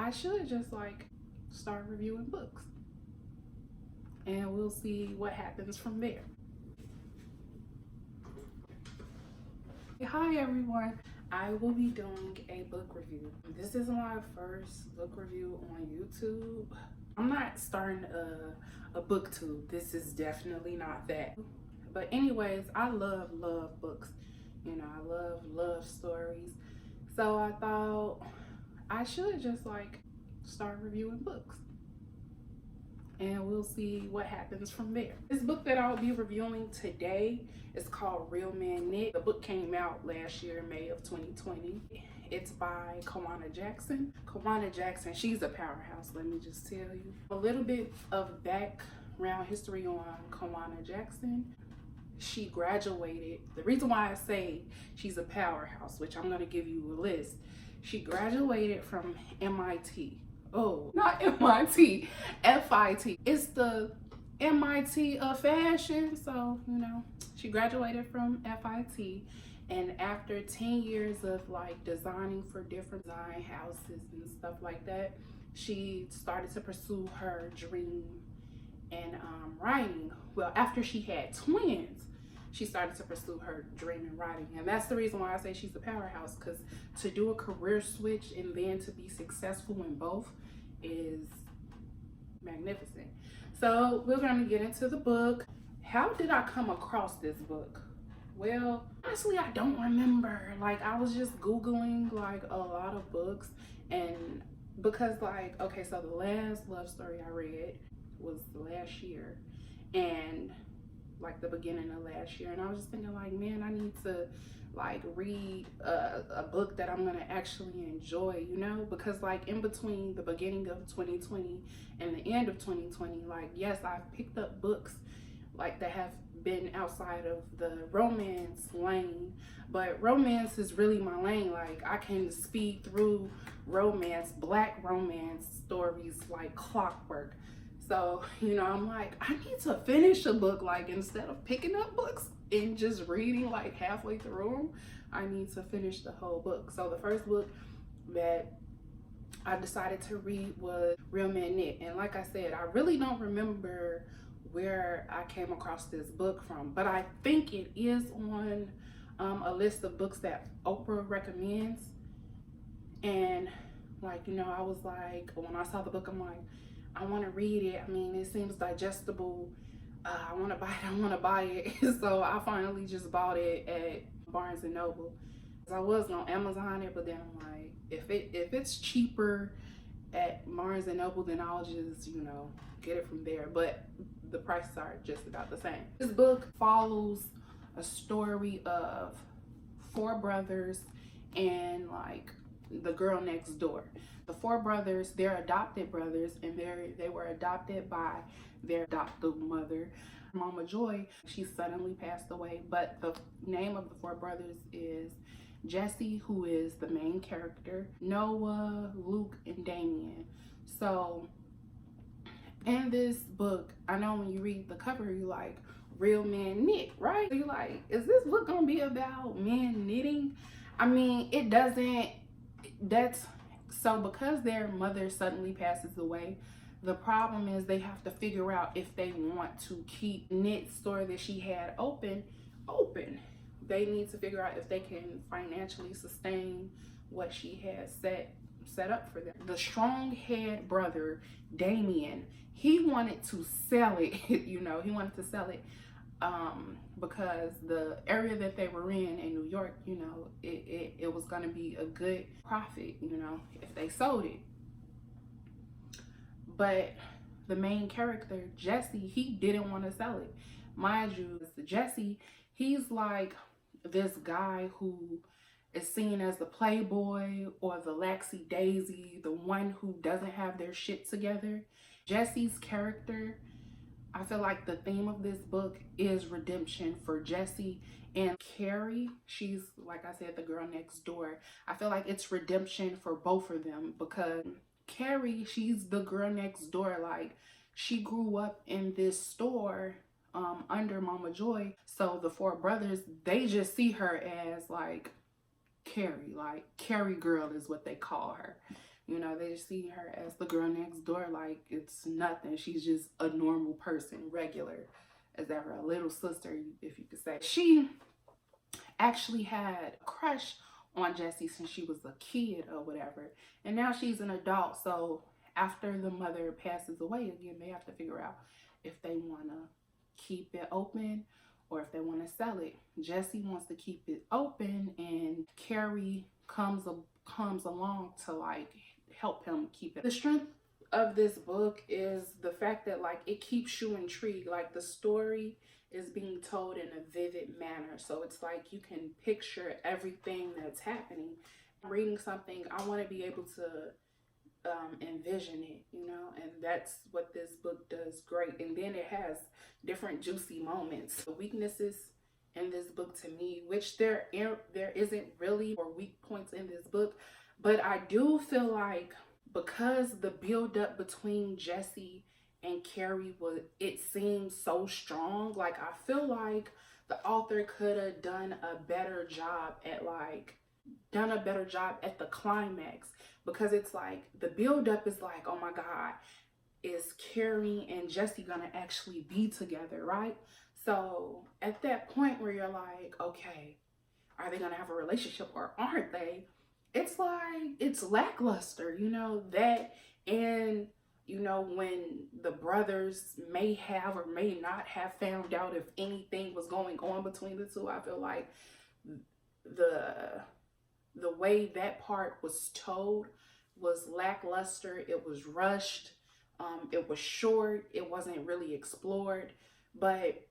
I should just like start reviewing books and we'll see what happens from there. Hi everyone, I will be doing a book review. This is my first book review on YouTube. I'm not starting a booktube. This is definitely not that. But anyways, I love books. You know, I love stories. So I thought I should just like start reviewing books and we'll see what happens from there. This book that I'll be reviewing today is called Real Men Knit. The book came out last year, May of 2020. It's by Kwana Jackson. Kwana Jackson, she's a powerhouse, let me just tell you. A little bit of background history on Kwana Jackson. She graduated, the reason why I say she's a powerhouse, which I'm gonna give you a list. She graduated from MIT. Oh, not MIT, FIT. It's the MIT of fashion. So, you know, she graduated from FIT. And after 10 years of like designing for different design houses and stuff like that, she started to pursue her dream in writing. Well, after she had twins, she started to pursue her dream in writing. And that's the reason why I say she's a powerhouse, because to do a career switch and then to be successful in both is magnificent. So we're going to get into the book. How did I come across this book? Well, honestly, I don't remember. Like, I was just Googling like a lot of books, and because like, okay, so the last love story I read was last year, and like the beginning of last year, and I was just thinking like, man, I need to like read a book that I'm gonna actually enjoy, you know, because like in between the beginning of 2020 and the end of 2020, like, yes, I've picked up books like that have been outside of the romance lane, but romance is really my lane. Like, I can speed through romance, black romance stories like clockwork. So, you know, I'm like, I need to finish a book. Like, instead of picking up books and just reading like halfway through them, I need to finish the whole book. So the first book that I decided to read was Real Men Knit. And like I said, I really don't remember where I came across this book from, but I think it is on a list of books that Oprah recommends. And like, you know, I was like, when I saw the book, I'm like, I want to read it. I mean, it seems digestible. I want to buy it. So I finally just bought it at Barnes and Noble. I was on Amazon it, but then I'm like, if it's cheaper at Barnes and Noble, then I'll just, you know, get it from there. But the prices are just about the same. This book follows a story of 4 brothers and like the girl next door. The 4 brothers, they're adopted brothers, and they were adopted by their adoptive mother, Mama Joy. She suddenly passed away, but the name of the 4 brothers is Jesse, who is the main character, Noah, Luke, and Damien. So in this book, I know when you read the cover, you like, Real Men Knit, right? So you're like, is this book gonna be about men knitting? I mean, it doesn't. So because their mother suddenly passes away, the problem is they have to figure out if they want to keep knit store that she had open. They need to figure out if they can financially sustain what she has set up for them. The strong head brother, Damien, he wanted to sell it, you know, he wanted to sell it because the area that they were in New York, you know, it was going to be a good profit, you know, if they sold it. But the main character, Jesse, he didn't want to sell it. Mind you, Jesse, he's like this guy who is seen as the playboy or the laxy daisy, the one who doesn't have their shit together. Jesse's character, I feel like the theme of this book is redemption for Jesse. And Carrie, she's, like I said, the girl next door. I feel like it's redemption for both of them, because Carrie, she's the girl next door. Like, she grew up in this store under Mama Joy. So the 4 brothers, they just see her as like Carrie girl is what they call her. You know, they just see her as the girl next door, like it's nothing. She's just a normal person, regular as ever, a little sister, if you could say. She actually had a crush on Jessie since she was a kid or whatever. And now she's an adult. So after the mother passes away again, they have to figure out if they want to keep it open or if they want to sell it. Jessie wants to keep it open, and Carrie comes along to like help him keep it. The strength of this book is the fact that like it keeps you intrigued. Like the story is being told in a vivid manner, so it's like you can picture everything that's happening. I'm reading something, I want to be able to envision it, you know, and that's what this book does great. And then it has different juicy moments. The weaknesses in this book to me, which there isn't really or weak points in this book, but I do feel like because the build up between Jessie and Carrie it seems so strong. Like I feel like the author could have done a better job at the climax, because it's like the build up is like, oh my God, is Carrie and Jessie gonna actually be together, right? So at that point where you're like, okay, are they gonna have a relationship or aren't they? It's like, it's lackluster, you know, that. And you know, when the brothers may have or may not have found out if anything was going on between the two, I feel like the way that part was told was lackluster. It was rushed. It was short. It wasn't really explored. But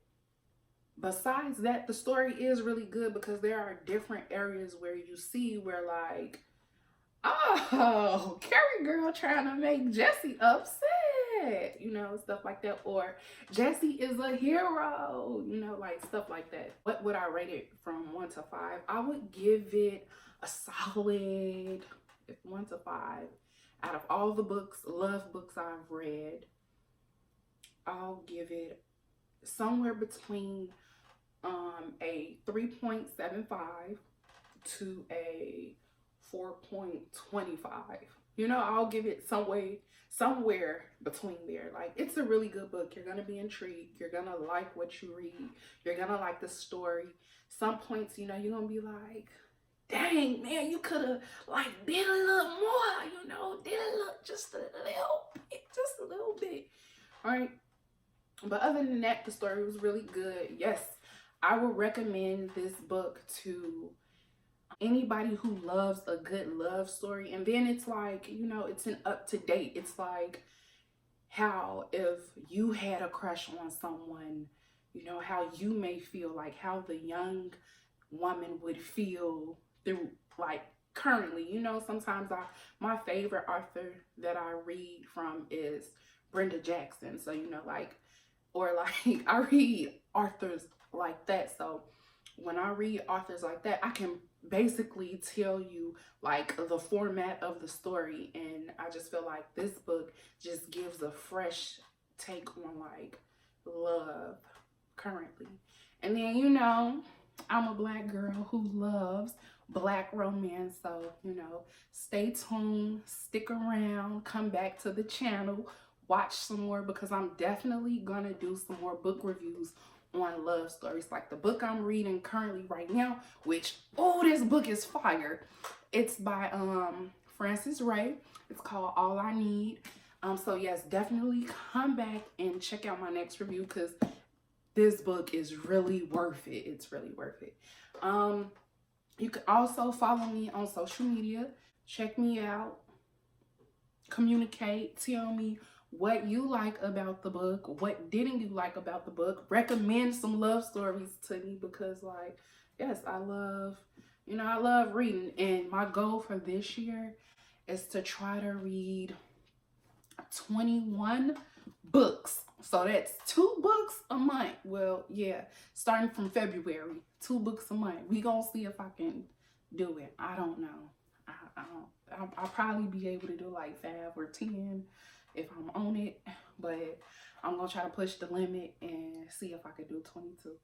besides that, the story is really good, because there are different areas where you see where like, oh, Carrie girl trying to make Jessie upset, you know, stuff like that. Or Jessie is a hero, you know, like stuff like that. What would I rate it from 1 to 5? I would give it a solid 1 to 5. Out of all the love books I've read, I'll give it somewhere between a 3.75 to a 4.25. You know, I'll give it somewhere between there. Like, it's a really good book. You're gonna be intrigued. You're gonna like what you read. You're gonna like the story. Some points, you know, you're gonna be like, dang, man, you could have like did a little more, you know, did a little, just a little bit. All right. But other than that, the story was really good. Yes, I would recommend this book to anybody who loves a good love story. And then it's like, you know, it's an up to date. It's like how if you had a crush on someone, you know, how you may feel, like how the young woman would feel through, like, currently. You know, sometimes my favorite author that I read from is Brenda Jackson. So, you know, like, or like I read authors like that. So when I read authors like that, I can basically tell you like the format of the story. And I just feel like this book just gives a fresh take on like love currently. And then, you know, I'm a Black girl who loves Black romance. So, you know, stay tuned, stick around, come back to the channel, watch some more, because I'm definitely gonna do some more book reviews on love stories. Like the book I'm reading currently right now, which, oh, this book is fire. It's by Frances Ray. It's called All I Need. So yes, definitely come back and check out my next review, because this book is really worth it. It's really worth it. You can also follow me on social media. Check me out. Communicate. Tell me what you like about the book. What didn't you like about the book? Recommend some love stories to me, because like, yes, I love reading. And my goal for this year is to try to read 21 books. So that's 2 books a month. Well, yeah, starting from February, 2 books a month. We gonna see if I can do it. I don't know. I'll probably be able to do like 5 or 10 if I'm on it, but I'm gonna try to push the limit and see if I can do 22.